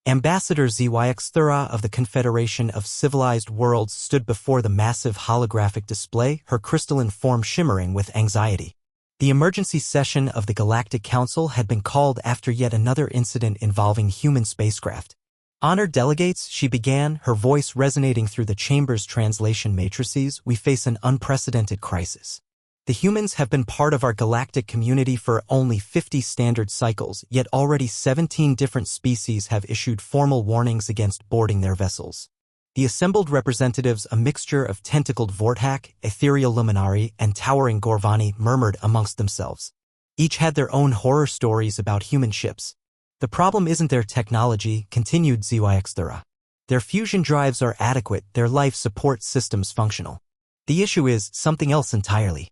Ambassador HFY of the Confederation of Civilized Worlds stood before the massive holographic display, her crystalline form shimmering with anxiety. The emergency session of the Galactic Council had been called after yet another incident involving human spacecraft. Honored delegates, she began, her voice resonating through the chamber's translation matrices, we face an unprecedented crisis. The humans have been part of our galactic community for only 50 standard cycles, yet already 17 different species have issued formal warnings against boarding their vessels. The assembled representatives, a mixture of tentacled Vortak, ethereal Luminari, and towering Gorvani, murmured amongst themselves. Each had their own horror stories about human ships. The problem isn't their technology, continued HFY. Their fusion drives are adequate, their life support systems functional. The issue is something else entirely.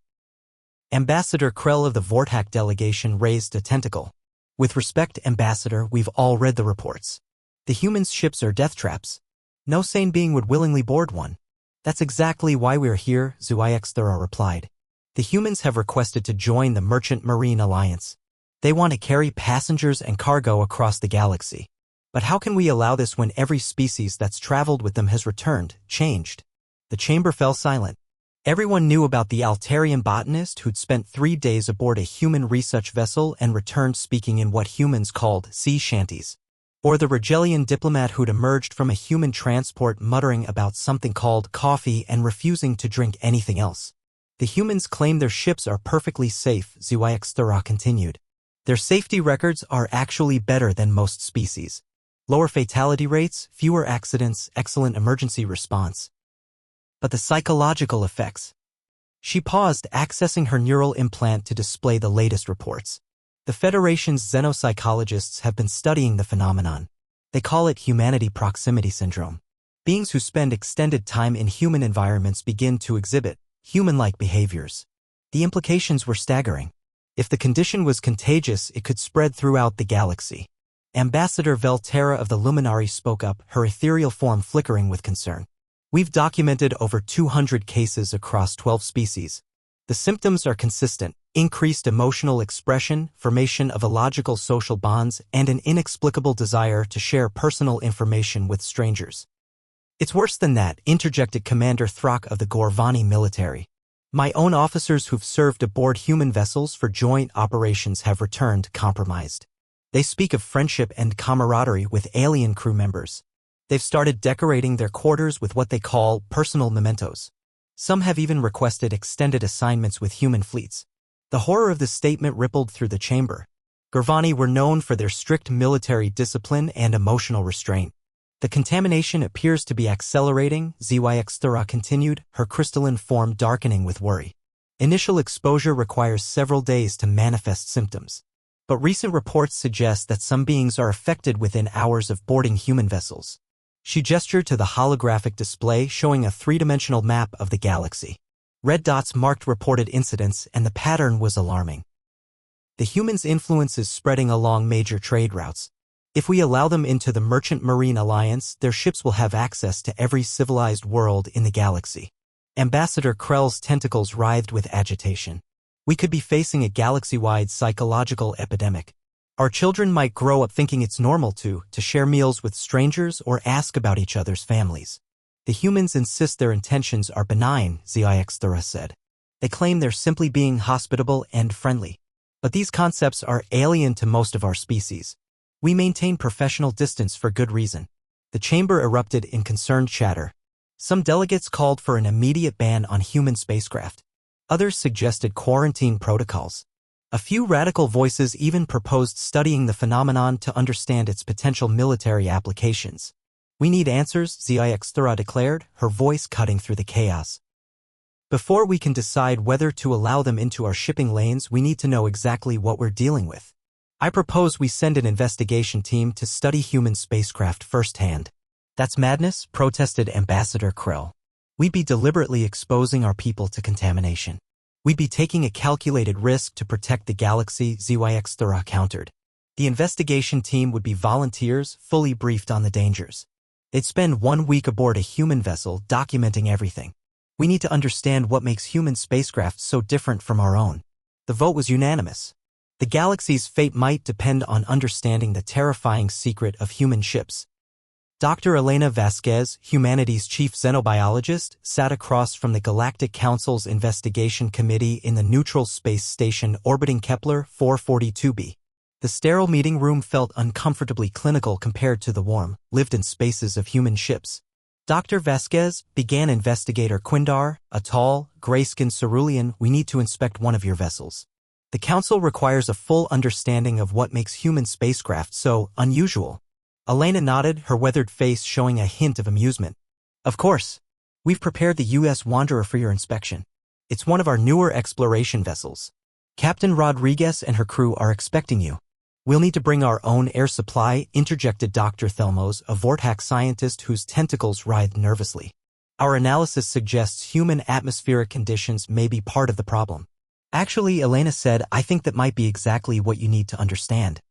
Ambassador Krell of the Vortak delegation raised a tentacle. With respect, Ambassador, we've all read the reports. The humans' ships are death traps. No sane being would willingly board one. That's exactly why we're here, HFY replied. The humans have requested to join the Merchant Marine Alliance. They want to carry passengers and cargo across the galaxy. But how can we allow this when every species that's traveled with them has returned, changed? The chamber fell silent. Everyone knew about the Altarian botanist who'd spent 3 days aboard a human research vessel and returned speaking in what humans called sea shanties. Or the Regelian diplomat who'd emerged from a human transport muttering about something called coffee and refusing to drink anything else. The humans claim their ships are perfectly safe, HFY continued. Their safety records are actually better than most species. Lower fatality rates, fewer accidents, excellent emergency response. But the psychological effects. She paused, accessing her neural implant to display the latest reports. The Federation's xenopsychologists have been studying the phenomenon. They call it humanity proximity syndrome. Beings who spend extended time in human environments begin to exhibit human-like behaviors. The implications were staggering. If the condition was contagious, it could spread throughout the galaxy. Ambassador Velterra of the Luminari spoke up, her ethereal form flickering with concern. We've documented over 200 cases across 12 species. The symptoms are consistent: increased emotional expression, formation of illogical social bonds, and an inexplicable desire to share personal information with strangers. It's worse than that, interjected Commander Throck of the Gorvani military. My own officers who've served aboard human vessels for joint operations have returned compromised. They speak of friendship and camaraderie with alien crew members. They've started decorating their quarters with what they call personal mementos. Some have even requested extended assignments with human fleets. The horror of this statement rippled through the chamber. Gorvani were known for their strict military discipline and emotional restraint. The contamination appears to be accelerating, HFY continued, her crystalline form darkening with worry. Initial exposure requires several days to manifest symptoms. But recent reports suggest that some beings are affected within hours of boarding human vessels. She gestured to the holographic display showing a three-dimensional map of the galaxy. Red dots marked reported incidents, and the pattern was alarming. The humans' influence is spreading along major trade routes. If we allow them into the Merchant Marine Alliance, their ships will have access to every civilized world in the galaxy. Ambassador Krell's tentacles writhed with agitation. We could be facing a galaxy-wide psychological epidemic. Our children might grow up thinking it's normal to share meals with strangers or ask about each other's families. The humans insist their intentions are benign, HFY said. They claim they're simply being hospitable and friendly. But these concepts are alien to most of our species. We maintain professional distance for good reason. The chamber erupted in concerned chatter. Some delegates called for an immediate ban on human spacecraft. Others suggested quarantine protocols. A few radical voices even proposed studying the phenomenon to understand its potential military applications. We need answers, HFY declared, her voice cutting through the chaos. Before we can decide whether to allow them into our shipping lanes, we need to know exactly what we're dealing with. I propose we send an investigation team to study human spacecraft firsthand. That's madness, protested Ambassador Krell. We'd be deliberately exposing our people to contamination. We'd be taking a calculated risk to protect the galaxy, HFY countered. The investigation team would be volunteers, fully briefed on the dangers. They'd spend 1 week aboard a human vessel, documenting everything. We need to understand what makes human spacecraft so different from our own. The vote was unanimous. The galaxy's fate might depend on understanding the terrifying secret of human ships. Dr. Elena Vasquez, humanities chief xenobiologist, sat across from the Galactic Council's investigation committee in the neutral space station orbiting Kepler 442b. The sterile meeting room felt uncomfortably clinical compared to the warm, lived-in spaces of human ships. Dr. Vasquez, began Investigator Quindar, a tall, gray-skinned cerulean. We need to inspect one of your vessels. The Council requires a full understanding of what makes human spacecraft so unusual. Elena nodded, her weathered face showing a hint of amusement. Of course. We've prepared the U.S. Wanderer for your inspection. It's one of our newer exploration vessels. Captain Rodriguez and her crew are expecting you. We'll need to bring our own air supply, interjected Dr. Thelmos, a Vortax scientist whose tentacles writhed nervously. Our analysis suggests human atmospheric conditions may be part of the problem. Actually, Elena said, I think that might be exactly what you need to understand.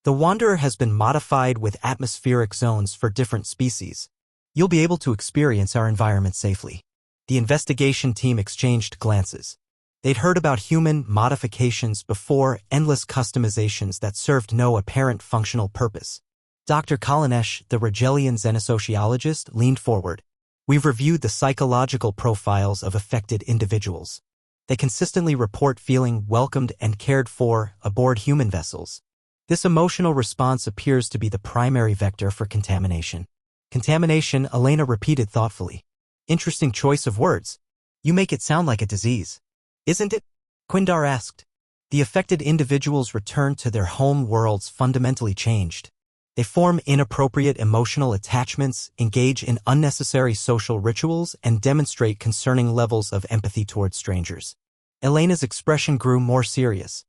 The Wanderer has been modified with atmospheric zones for different species. You'll be able to experience our environment safely. The investigation team exchanged glances. They'd heard about human modifications before, endless customizations that served no apparent functional purpose. Dr. Kalanesh, the Rigelian xenosociologist, leaned forward. We've reviewed the psychological profiles of affected individuals. They consistently report feeling welcomed and cared for aboard human vessels. This emotional response appears to be the primary vector for contamination. Contamination, Elena repeated thoughtfully. Interesting choice of words. You make it sound like a disease. Isn't it? Quindar asked. The affected individuals return to their home worlds fundamentally changed. They form inappropriate emotional attachments, engage in unnecessary social rituals, and demonstrate concerning levels of empathy toward strangers. Elena's expression grew more serious.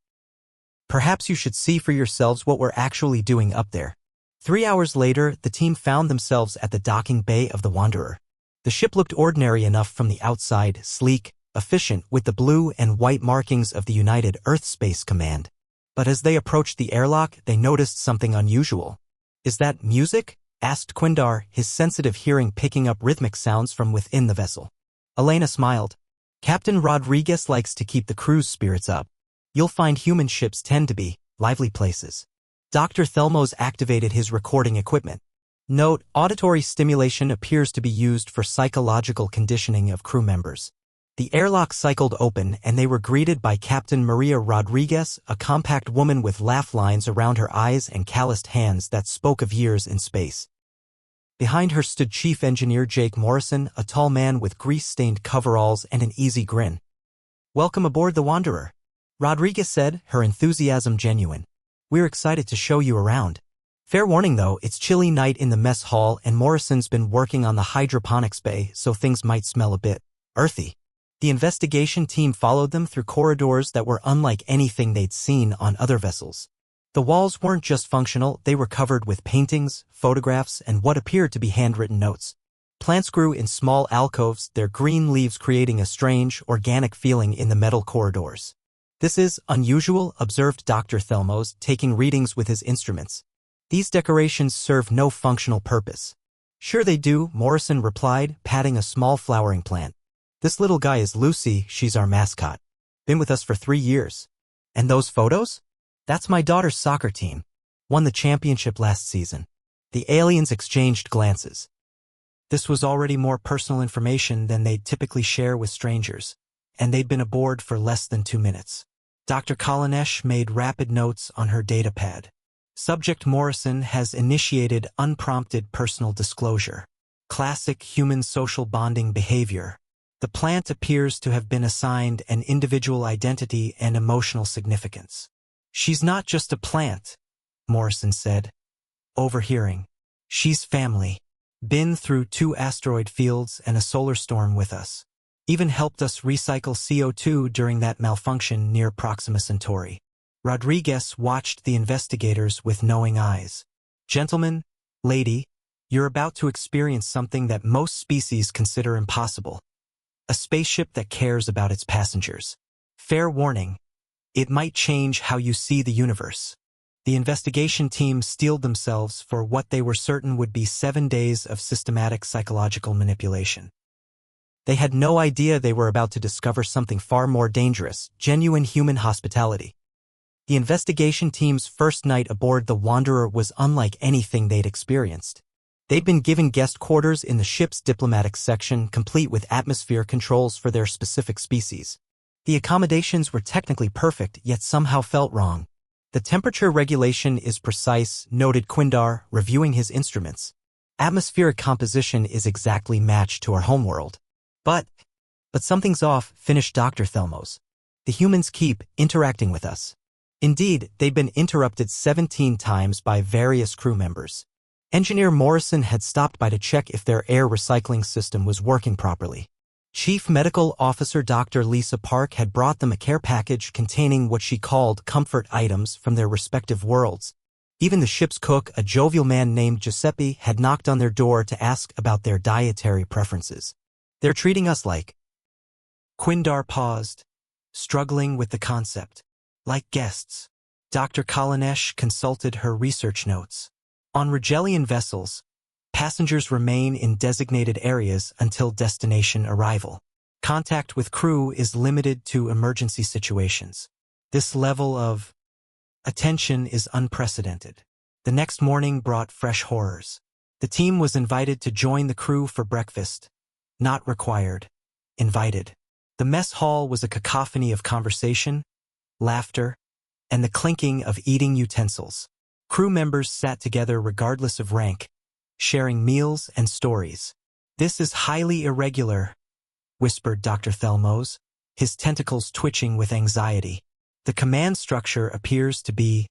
Perhaps you should see for yourselves what we're actually doing up there. 3 hours later, the team found themselves at the docking bay of the Wanderer. The ship looked ordinary enough from the outside, sleek, efficient, with the blue and white markings of the United Earth Space Command. But as they approached the airlock, they noticed something unusual. Is that music? Asked Quindar, his sensitive hearing picking up rhythmic sounds from within the vessel. Elena smiled. Captain Rodriguez likes to keep the crew's spirits up. You'll find human ships tend to be lively places. Dr. Thelmos activated his recording equipment. Note, auditory stimulation appears to be used for psychological conditioning of crew members. The airlock cycled open and they were greeted by Captain Maria Rodriguez, a compact woman with laugh lines around her eyes and calloused hands that spoke of years in space. Behind her stood Chief Engineer Jake Morrison, a tall man with grease-stained coveralls and an easy grin. Welcome aboard the Wanderer, Rodriguez said, her enthusiasm genuine. We're excited to show you around. Fair warning though, it's chilly night in the mess hall and Morrison's been working on the hydroponics bay, so things might smell a bit earthy. The investigation team followed them through corridors that were unlike anything they'd seen on other vessels. The walls weren't just functional, they were covered with paintings, photographs, and what appeared to be handwritten notes. Plants grew in small alcoves, their green leaves creating a strange, organic feeling in the metal corridors. This is unusual, observed Dr. Thelmos, taking readings with his instruments. These decorations serve no functional purpose. Sure they do, Morrison replied, patting a small flowering plant. This little guy is Lucy, she's our mascot. Been with us for 3 years. And those photos? That's my daughter's soccer team. Won the championship last season. The aliens exchanged glances. This was already more personal information than they'd typically share with strangers, and they'd been aboard for less than 2 minutes. Dr. Kalanesh made rapid notes on her datapad. Subject Morrison has initiated unprompted personal disclosure. Classic human social bonding behavior. The plant appears to have been assigned an individual identity and emotional significance. She's not just a plant, Morrison said, overhearing. She's family. Been through 2 asteroid fields and a solar storm with us. Even helped us recycle CO2 during that malfunction near Proxima Centauri. Rodriguez watched the investigators with knowing eyes. Gentlemen, lady, you're about to experience something that most species consider impossible. A spaceship that cares about its passengers. Fair warning, it might change how you see the universe. The investigation team steeled themselves for what they were certain would be 7 days of systematic psychological manipulation. They had no idea they were about to discover something far more dangerous, genuine human hospitality. The investigation team's first night aboard the Wanderer was unlike anything they'd experienced. They'd been given guest quarters in the ship's diplomatic section, complete with atmosphere controls for their specific species. The accommodations were technically perfect, yet somehow felt wrong. The temperature regulation is precise, noted Quindar, reviewing his instruments. Atmospheric composition is exactly matched to our homeworld. But something's off, finished Dr. Thelmos. The humans keep interacting with us. Indeed, they'd been interrupted 17 times by various crew members. Engineer Morrison had stopped by to check if their air recycling system was working properly. Chief Medical Officer Dr. Lisa Park had brought them a care package containing what she called comfort items from their respective worlds. Even the ship's cook, a jovial man named Giuseppe, had knocked on their door to ask about their dietary preferences. "They're treating us like..." Quindar paused, struggling with the concept. "Like guests." Dr. Kalanesh consulted her research notes. On Rigelian vessels, passengers remain in designated areas until destination arrival. Contact with crew is limited to emergency situations. This level of attention is unprecedented. The next morning brought fresh horrors. The team was invited to join the crew for breakfast. Not required. Invited. The mess hall was a cacophony of conversation, laughter, and the clinking of eating utensils. Crew members sat together regardless of rank, sharing meals and stories. "This is highly irregular," whispered Dr. Thelmos, his tentacles twitching with anxiety. "The command structure appears to be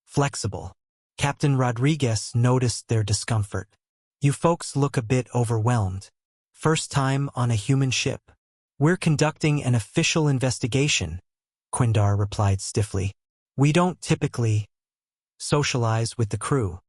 flexible." Captain Rodriguez noticed their discomfort. "You folks look a bit overwhelmed. First time on a human ship." "We're conducting an official investigation," Quindar replied stiffly. "We don't typically socialize with the crew."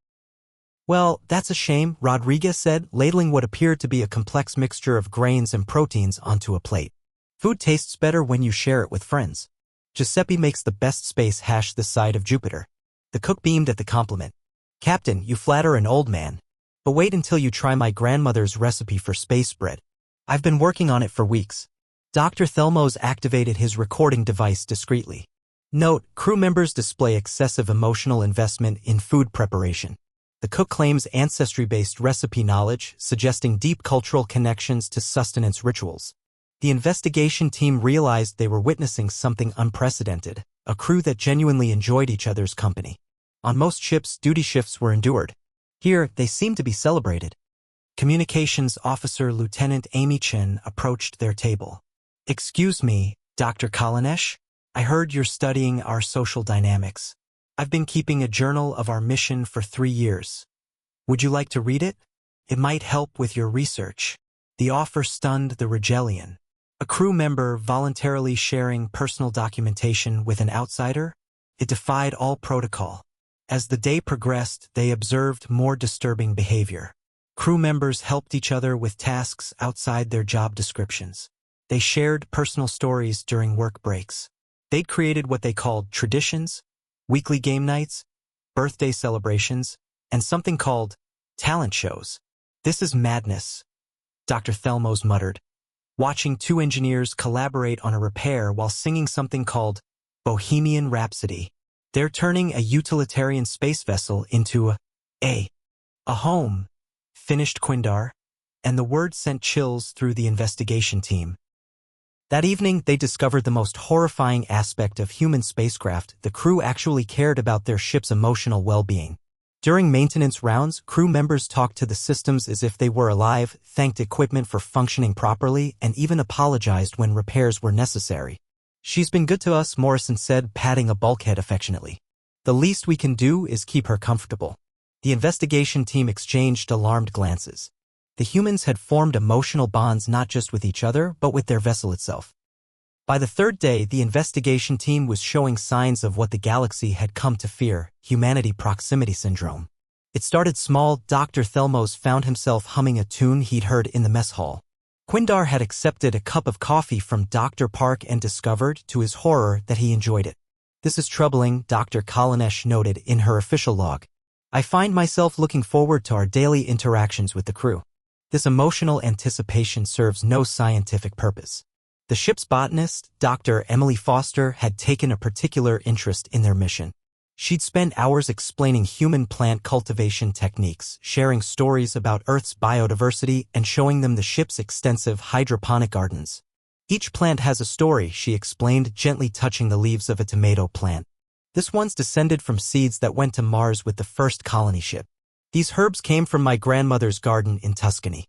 "Well, that's a shame," Rodriguez said, ladling what appeared to be a complex mixture of grains and proteins onto a plate. "Food tastes better when you share it with friends. Giuseppe makes the best space hash this side of Jupiter." The cook beamed at the compliment. "Captain, you flatter an old man. But wait until you try my grandmother's recipe for space bread. I've been working on it for weeks." Dr. Thelmos activated his recording device discreetly. Note, crew members display excessive emotional investment in food preparation. The cook claims ancestry-based recipe knowledge, suggesting deep cultural connections to sustenance rituals. The investigation team realized they were witnessing something unprecedented, a crew that genuinely enjoyed each other's company. On most ships, duty shifts were endured. Here, they seemed to be celebrated. Communications Officer Lieutenant Amy Chen approached their table. "Excuse me, Dr. Kalanesh? I heard you're studying our social dynamics. I've been keeping a journal of our mission for 3 years. Would you like to read it? It might help with your research." The offer stunned the Rigelian. A crew member voluntarily sharing personal documentation with an outsider? It defied all protocol. As the day progressed, they observed more disturbing behavior. Crew members helped each other with tasks outside their job descriptions. They shared personal stories during work breaks. They'd created what they called traditions, weekly game nights, birthday celebrations, and something called talent shows. "This is madness," Dr. Thelmos muttered, watching 2 engineers collaborate on a repair while singing something called Bohemian Rhapsody. "They're turning a utilitarian space vessel into a home," finished Quindar, and the word sent chills through the investigation team. That evening, they discovered the most horrifying aspect of human spacecraft. The crew actually cared about their ship's emotional well-being. During maintenance rounds, crew members talked to the systems as if they were alive, thanked equipment for functioning properly, and even apologized when repairs were necessary. "She's been good to us," Morrison said, patting a bulkhead affectionately. "The least we can do is keep her comfortable." The investigation team exchanged alarmed glances. The humans had formed emotional bonds not just with each other, but with their vessel itself. By the 3rd day, the investigation team was showing signs of what the galaxy had come to fear, humanity proximity syndrome. It started small. Dr. Thelmos found himself humming a tune he'd heard in the mess hall. Quindar had accepted a cup of coffee from Dr. Park and discovered, to his horror, that he enjoyed it. "This is troubling," Dr. Kalanesh noted in her official log. "I find myself looking forward to our daily interactions with the crew. This emotional anticipation serves no scientific purpose." The ship's botanist, Dr. Emily Foster, had taken a particular interest in their mission. She'd spent hours explaining human plant cultivation techniques, sharing stories about Earth's biodiversity, and showing them the ship's extensive hydroponic gardens. Each plant has a story, she explained, gently touching the leaves of a tomato plant. This one's descended from seeds that went to Mars with the first colony ship. These herbs came from my grandmother's garden in Tuscany.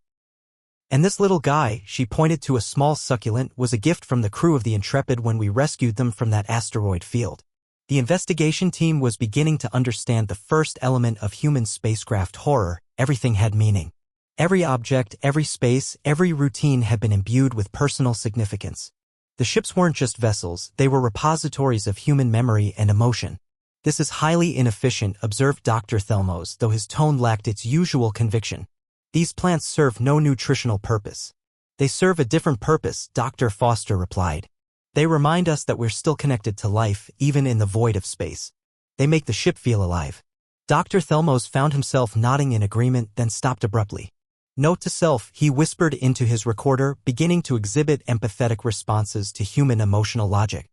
And this little guy, she pointed to a small succulent, was a gift from the crew of the Intrepid when we rescued them from that asteroid field. The investigation team was beginning to understand the first element of human spacecraft horror: everything had meaning. Every object, every space, every routine had been imbued with personal significance. The ships weren't just vessels, they were repositories of human memory and emotion. This is highly inefficient, observed Dr. Thelmos, though his tone lacked its usual conviction. These plants serve no nutritional purpose. They serve a different purpose, Dr. Foster replied. They remind us that we're still connected to life, even in the void of space. They make the ship feel alive. Dr. Thelmos found himself nodding in agreement, then stopped abruptly. Note to self, he whispered into his recorder, beginning to exhibit empathetic responses to human emotional logic.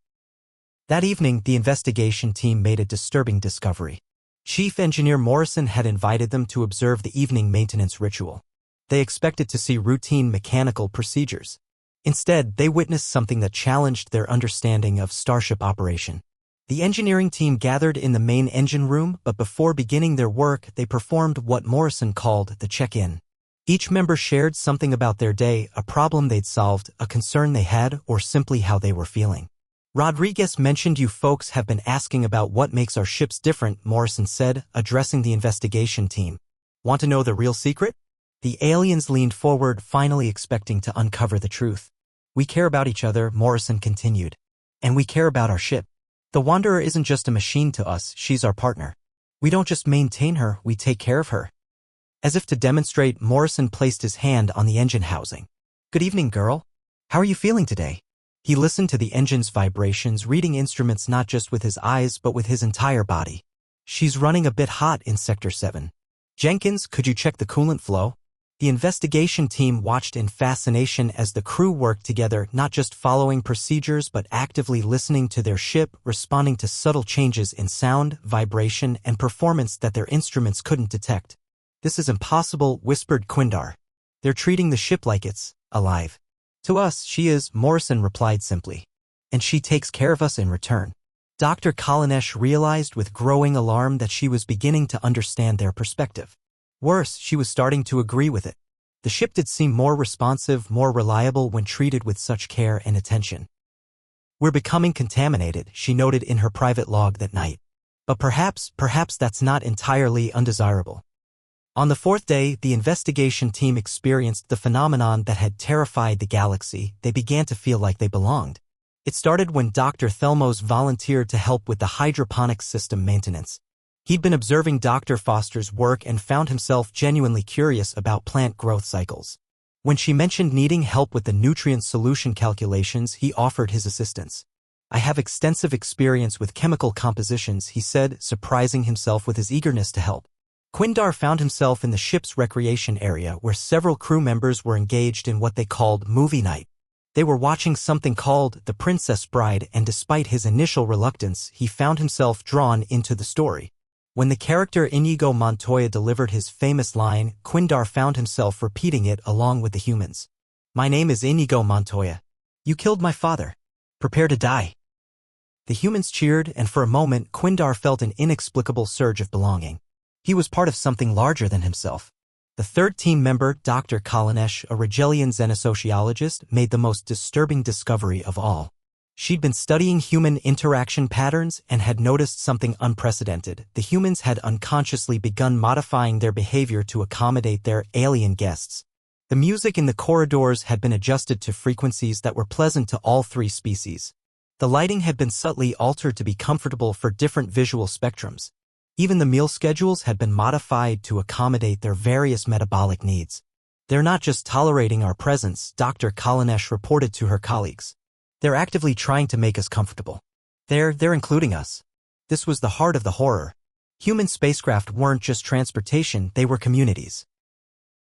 That evening, the investigation team made a disturbing discovery. Chief Engineer Morrison had invited them to observe the evening maintenance ritual. They expected to see routine mechanical procedures. Instead, they witnessed something that challenged their understanding of starship operation. The engineering team gathered in the main engine room, but before beginning their work, they performed what Morrison called the check-in. Each member shared something about their day, a problem they'd solved, a concern they had, or simply how they were feeling. Rodriguez mentioned, "You folks have been asking about what makes our ships different," Morrison said, addressing the investigation team. "Want to know the real secret?" The aliens leaned forward, finally expecting to uncover the truth. "We care about each other," Morrison continued. "And we care about our ship. The Wanderer isn't just a machine to us, she's our partner. We don't just maintain her, we take care of her." As if to demonstrate, Morrison placed his hand on the engine housing. "Good evening, girl. How are you feeling today?" He listened to the engine's vibrations, reading instruments not just with his eyes but with his entire body. "She's running a bit hot in Sector 7. Jenkins, could you check the coolant flow?" The investigation team watched in fascination as the crew worked together, not just following procedures but actively listening to their ship, responding to subtle changes in sound, vibration, and performance that their instruments couldn't detect. "This is impossible," whispered Quindar. "They're treating the ship like it's alive." "To us, she is," Morrison replied simply. "And she takes care of us in return." Dr. Kalanesh realized with growing alarm that she was beginning to understand their perspective. Worse, she was starting to agree with it. The ship did seem more responsive, more reliable when treated with such care and attention. "We're becoming contaminated," she noted in her private log that night. "But perhaps that's not entirely undesirable." On the fourth day, the investigation team experienced the phenomenon that had terrified the galaxy. They began to feel like they belonged. It started when Dr. Thelmos volunteered to help with the hydroponics system maintenance. He'd been observing Dr. Foster's work and found himself genuinely curious about plant growth cycles. When she mentioned needing help with the nutrient solution calculations, he offered his assistance. "I have extensive experience with chemical compositions," he said, surprising himself with his eagerness to help. Quindar found himself in the ship's recreation area where several crew members were engaged in what they called movie night. They were watching something called The Princess Bride, and despite his initial reluctance, he found himself drawn into the story. When the character Inigo Montoya delivered his famous line, Quindar found himself repeating it along with the humans. "My name is Inigo Montoya. You killed my father. Prepare to die." The humans cheered, and for a moment Quindar felt an inexplicable surge of belonging. He was part of something larger than himself. The third team member, Dr. Kalanesh, a Rigelian xenosociologist, made the most disturbing discovery of all. She'd been studying human interaction patterns and had noticed something unprecedented. The humans had unconsciously begun modifying their behavior to accommodate their alien guests. The music in the corridors had been adjusted to frequencies that were pleasant to all three species. The lighting had been subtly altered to be comfortable for different visual spectrums. Even the meal schedules had been modified to accommodate their various metabolic needs. "They're not just tolerating our presence," Dr. Kalanesh reported to her colleagues. "They're actively trying to make us comfortable. They're including us." This was the heart of the horror. Human spacecraft weren't just transportation, they were communities.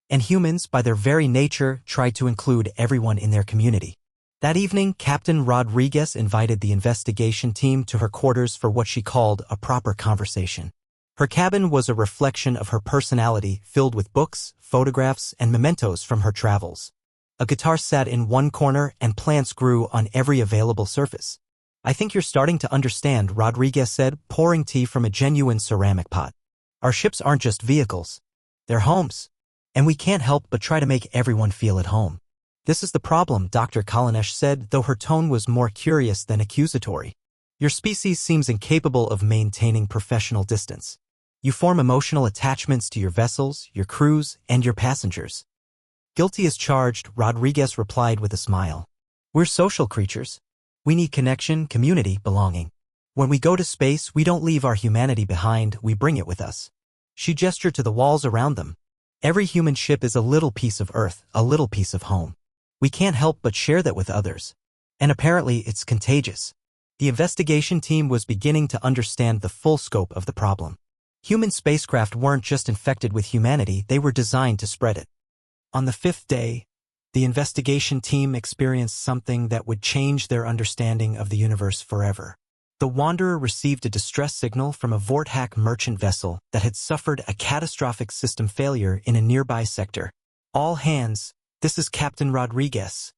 And humans, by their very nature, tried to include everyone in their community. That evening, Captain Rodriguez invited the investigation team to her quarters for what she called a proper conversation. Her cabin was a reflection of her personality, filled with books, photographs, and mementos from her travels. A guitar sat in one corner and plants grew on every available surface. "I think you're starting to understand," Rodriguez said, pouring tea from a genuine ceramic pot. "Our ships aren't just vehicles. They're homes. And we can't help but try to make everyone feel at home." "This is the problem," Dr. Kalanesh said, though her tone was more curious than accusatory. "Your species seems incapable of maintaining professional distance. You form emotional attachments to your vessels, your crews, and your passengers." "Guilty as charged," Rodriguez replied with a smile. "We're social creatures. We need connection, community, belonging. When we go to space, we don't leave our humanity behind, we bring it with us." She gestured to the walls around them. "Every human ship is a little piece of Earth, a little piece of home. We can't help but share that with others. And apparently it's contagious." The investigation team was beginning to understand the full scope of the problem. Human spacecraft weren't just infected with humanity, they were designed to spread it. On the 5th day, the investigation team experienced something that would change their understanding of the universe forever. The Wanderer received a distress signal from a Vorthack merchant vessel that had suffered a catastrophic system failure in a nearby sector. "All hands, this is Captain Rodriguez."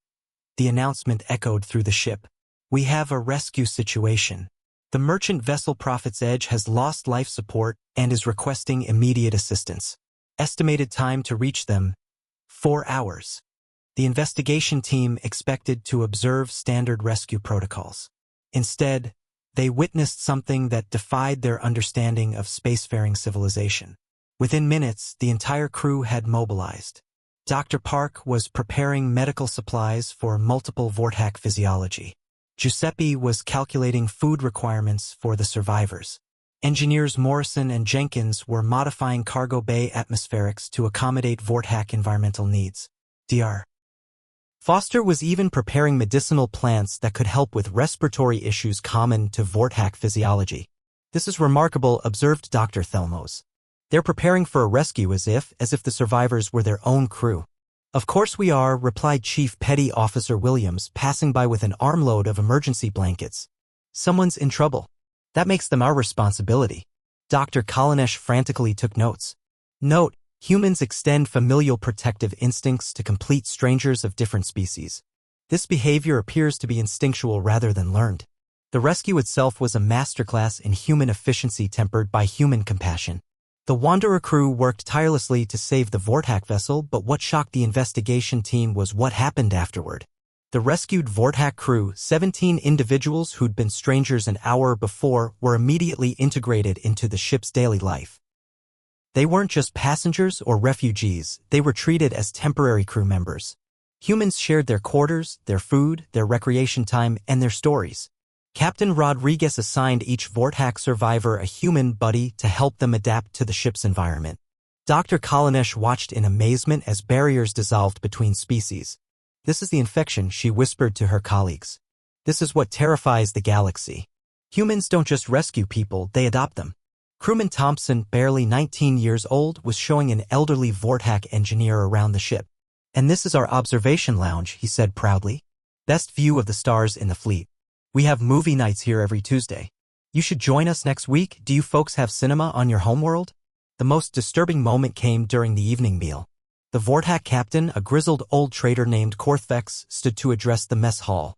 The announcement echoed through the ship. "We have a rescue situation. The merchant vessel Prophet's Edge has lost life support and is requesting immediate assistance. Estimated time to reach them, 4 hours." The investigation team expected to observe standard rescue protocols. Instead, they witnessed something that defied their understanding of spacefaring civilization. Within minutes, the entire crew had mobilized. Dr. Park was preparing medical supplies for multiple Vorthack physiology. Giuseppe was calculating food requirements for the survivors. Engineers Morrison and Jenkins were modifying cargo bay atmospherics to accommodate Vorthack environmental needs. Dr. Foster was even preparing medicinal plants that could help with respiratory issues common to Vorthack physiology. "This is remarkable," observed Dr. Thelmos. "They're preparing for a rescue as if the survivors were their own crew." "Of course we are," replied Chief Petty Officer Williams, passing by with an armload of emergency blankets. "Someone's in trouble. That makes them our responsibility." Dr. Kalanesh frantically took notes. "Note: humans extend familial protective instincts to complete strangers of different species. This behavior appears to be instinctual rather than learned." The rescue itself was a masterclass in human efficiency tempered by human compassion. The Wanderer crew worked tirelessly to save the Vorthack vessel, but what shocked the investigation team was what happened afterward. The rescued Vorthack crew, 17 individuals who'd been strangers an hour before, were immediately integrated into the ship's daily life. They weren't just passengers or refugees, they were treated as temporary crew members. Humans shared their quarters, their food, their recreation time, and their stories. Captain Rodriguez assigned each Vorthack survivor a human buddy to help them adapt to the ship's environment. Dr. Kalanesh watched in amazement as barriers dissolved between species. "This is the infection," she whispered to her colleagues. "This is what terrifies the galaxy. Humans don't just rescue people, they adopt them." Crewman Thompson, barely 19 years old, was showing an elderly Vorthack engineer around the ship. "And this is our observation lounge," he said proudly. "Best view of the stars in the fleet. We have movie nights here every Tuesday. You should join us next week. Do you folks have cinema on your homeworld?" The most disturbing moment came during the evening meal. The Vorthack captain, a grizzled old trader named Korthvex, stood to address the mess hall.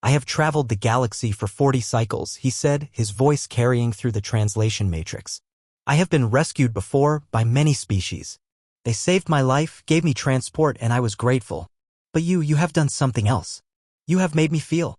"I have traveled the galaxy for 40 cycles," he said, his voice carrying through the translation matrix. "I have been rescued before by many species. They saved my life, gave me transport, and I was grateful. But you have done something else. You have made me feel."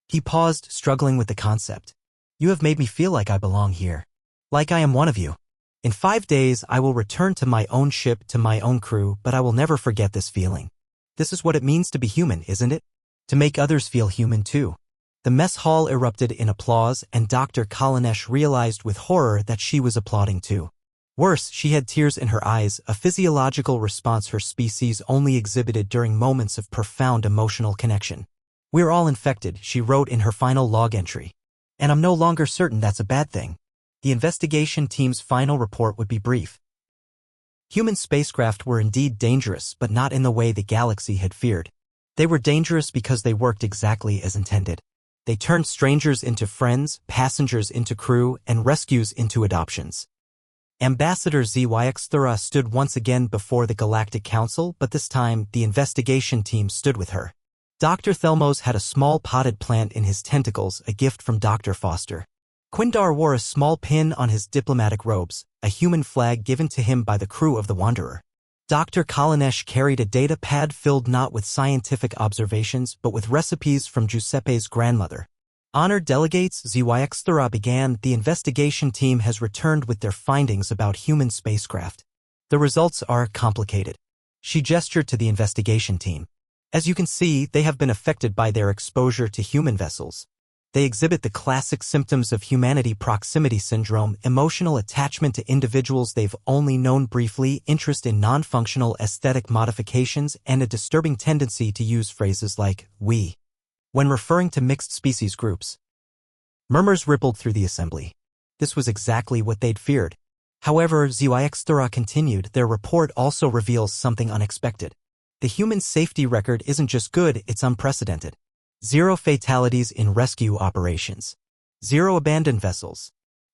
He paused, struggling with the concept. "You have made me feel like I belong here. Like I am one of you. In 5 days, I will return to my own ship, to my own crew, but I will never forget this feeling. This is what it means to be human, isn't it? To make others feel human too." The mess hall erupted in applause, and Dr. Kalanesh realized with horror that she was applauding too. Worse, she had tears in her eyes, a physiological response her species only exhibited during moments of profound emotional connection. "We're all infected," she wrote in her final log entry. "And I'm no longer certain that's a bad thing." The investigation team's final report would be brief. Human spacecraft were indeed dangerous, but not in the way the galaxy had feared. They were dangerous because they worked exactly as intended. They turned strangers into friends, passengers into crew, and rescues into adoptions. Ambassador HFY stood once again before the Galactic Council, but this time the investigation team stood with her. Dr. Thelmos had a small potted plant in his tentacles, a gift from Dr. Foster. Quindar wore a small pin on his diplomatic robes, a human flag given to him by the crew of the Wanderer. Dr. Kalanesh carried a data pad filled not with scientific observations but with recipes from Giuseppe's grandmother. Honored delegates, HFY began. The investigation team has returned with their findings about human spacecraft. The results are complicated. She gestured to the investigation team. As you can see, they have been affected by their exposure to human vessels. They exhibit the classic symptoms of humanity proximity syndrome, emotional attachment to individuals they've only known briefly, interest in non-functional aesthetic modifications, and a disturbing tendency to use phrases like we when referring to mixed species groups. Murmurs rippled through the assembly. This was exactly what they'd feared. However, HFY continued, their report also reveals something unexpected. The human safety record isn't just good, it's unprecedented. 0 fatalities in rescue operations. 0 abandoned vessels.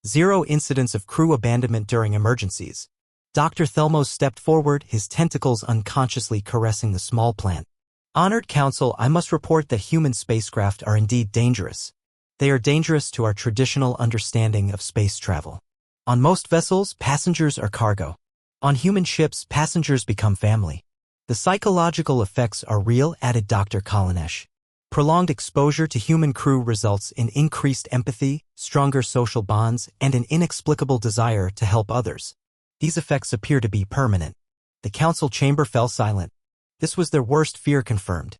0 incidents of crew abandonment during emergencies. Dr. Thelmos stepped forward, his tentacles unconsciously caressing the small plant. Honored Council, I must report that human spacecraft are indeed dangerous. They are dangerous to our traditional understanding of space travel. On most vessels, passengers are cargo. On human ships, passengers become family. The psychological effects are real, added Dr. Kalanesh. Prolonged exposure to human crew results in increased empathy, stronger social bonds, and an inexplicable desire to help others. These effects appear to be permanent. The council chamber fell silent. This was their worst fear confirmed.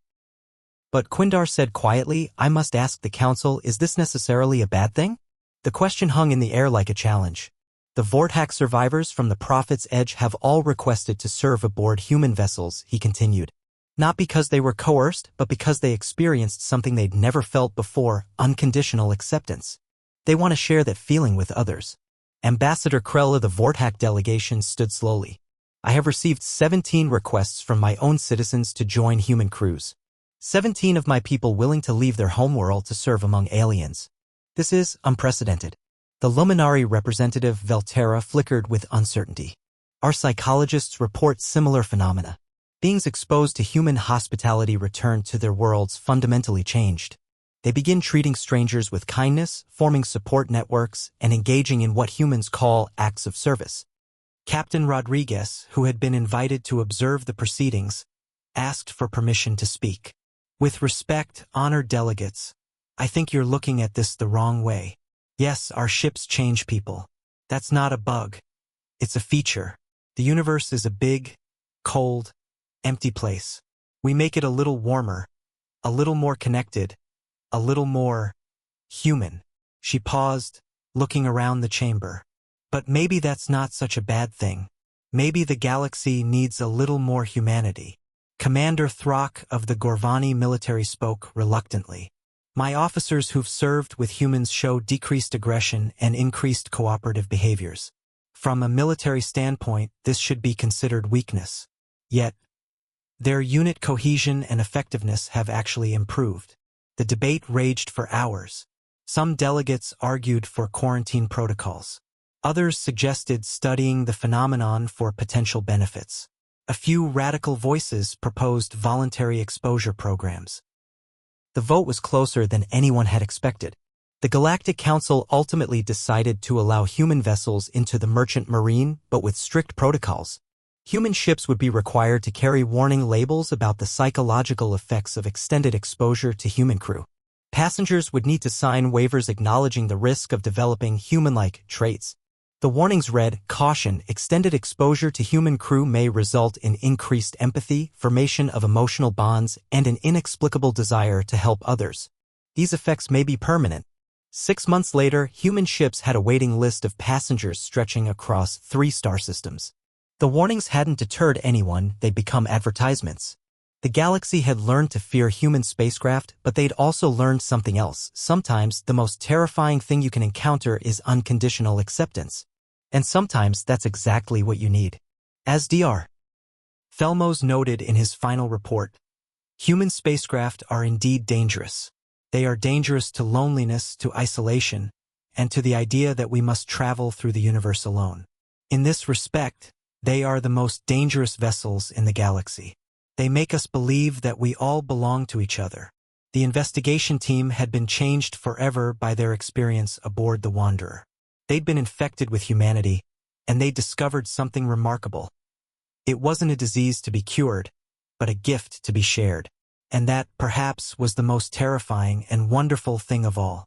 But Quindar said quietly, I must ask the council, is this necessarily a bad thing? The question hung in the air like a challenge. The Vortex survivors from the Prophet's Edge have all requested to serve aboard human vessels, he continued. Not because they were coerced, but because they experienced something they'd never felt before, unconditional acceptance. They want to share that feeling with others. Ambassador Krell of the Vortex delegation stood slowly. I have received 17 requests from my own citizens to join human crews. 17 of my people willing to leave their homeworld to serve among aliens. This is unprecedented. The Luminari representative Velterra flickered with uncertainty. Our psychologists report similar phenomena. Beings exposed to human hospitality return to their worlds fundamentally changed. They begin treating strangers with kindness, forming support networks, and engaging in what humans call acts of service. Captain Rodriguez, who had been invited to observe the proceedings, asked for permission to speak. With respect, honored delegates, I think you're looking at this the wrong way. Yes, our ships change people. That's not a bug. It's a feature. The universe is a big, cold, empty place. We make it a little warmer, a little more connected, a little more human. She paused, looking around the chamber. But maybe that's not such a bad thing. Maybe the galaxy needs a little more humanity. Commander Throck of the Gorvani military spoke reluctantly. My officers who've served with humans show decreased aggression and increased cooperative behaviors. From a military standpoint, this should be considered weakness. Yet, their unit cohesion and effectiveness have actually improved. The debate raged for hours. Some delegates argued for quarantine protocols. Others suggested studying the phenomenon for potential benefits. A few radical voices proposed voluntary exposure programs. The vote was closer than anyone had expected. The Galactic Council ultimately decided to allow human vessels into the merchant marine, but with strict protocols. Human ships would be required to carry warning labels about the psychological effects of extended exposure to human crew. Passengers would need to sign waivers acknowledging the risk of developing human-like traits. The warnings read, caution, extended exposure to human crew may result in increased empathy, formation of emotional bonds, and an inexplicable desire to help others. These effects may be permanent. 6 months later, human ships had a waiting list of passengers stretching across 3 star systems. The warnings hadn't deterred anyone, they'd become advertisements. The galaxy had learned to fear human spacecraft, but they'd also learned something else. Sometimes, the most terrifying thing you can encounter is unconditional acceptance. And sometimes that's exactly what you need. As Dr. Thelmos noted in his final report, Human spacecraft are indeed dangerous. They are dangerous to loneliness, to isolation, and to the idea that we must travel through the universe alone. In this respect, they are the most dangerous vessels in the galaxy. They make us believe that we all belong to each other. The investigation team had been changed forever by their experience aboard the Wanderer. They'd been infected with humanity, and they discovered something remarkable. It wasn't a disease to be cured, but a gift to be shared. And that, perhaps, was the most terrifying and wonderful thing of all.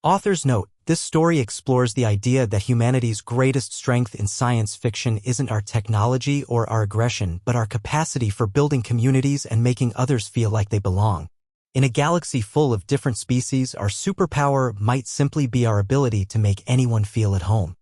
Authors note, this story explores the idea that humanity's greatest strength in science fiction isn't our technology or our aggression, but our capacity for building communities and making others feel like they belong. In a galaxy full of different species, our superpower might simply be our ability to make anyone feel at home.